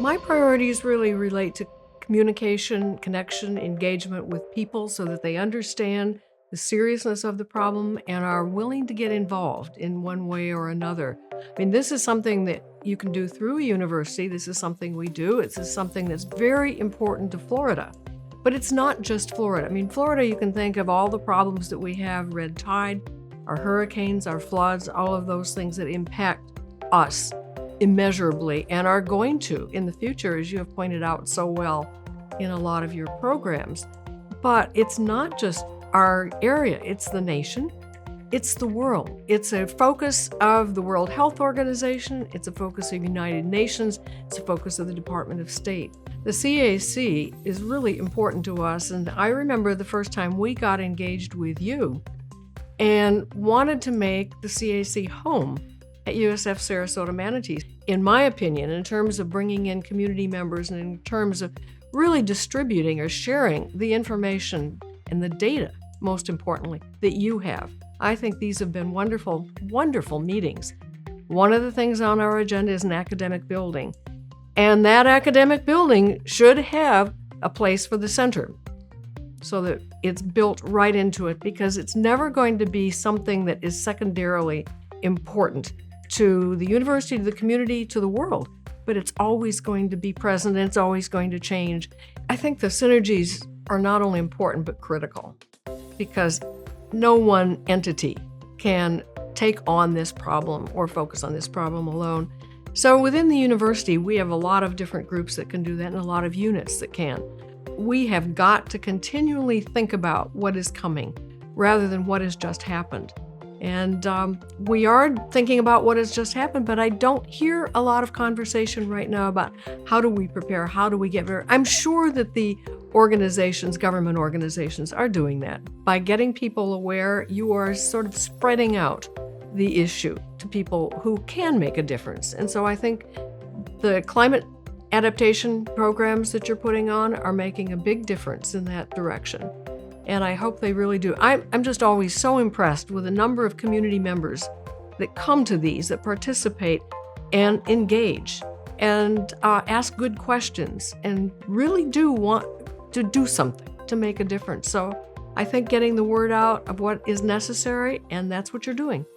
My priorities really relate to communication, connection, engagement with people so that they understand the seriousness of the problem and are willing to get involved in one way or another. I mean, this is something that you can do through a university. This is something we do. This is something that's very important to Florida. But it's not just Florida. I mean, Florida, you can think of all the problems that we have, red tide, our hurricanes, our floods, all of those things that impact us immeasurably and are going to in the future, as you have pointed out so well in a lot of your programs. But it's not just our area, it's the nation, it's the world. It's a focus of the World Health Organization, it's a focus of United Nations, it's a focus of the Department of State. The CAC is really important to us, and I remember the first time we got engaged with you and wanted to make the CAC home at USF Sarasota Manatees. In my opinion, in terms of bringing in community members and in terms of really distributing or sharing the information and the data, most importantly, that you have. I think these have been wonderful, wonderful meetings. One of the things on our agenda is an academic building. And that academic building should have a place for the center so that it's built right into it, because it's never going to be something that is secondarily important to the university, to the community, to the world, but it's always going to be present and it's always going to change. I think the synergies are not only important but critical, because no one entity can take on this problem or focus on this problem alone. So within the university, we have a lot of different groups that can do that and a lot of units that can. We have got to continually think about what is coming rather than what has just happened. And we are thinking about what has just happened, but I don't hear a lot of conversation right now about how do we prepare, how do we get better. I'm sure that the organizations, government organizations, are doing that. By getting people aware, you are sort of spreading out the issue to people who can make a difference. And so I think the climate adaptation programs that you're putting on are making a big difference in that direction. And I hope they really do. I'm just always so impressed with the number of community members that come to these, that participate and engage and ask good questions and really do want to do something to make a difference. So I think getting the word out of what is necessary, and that's what you're doing.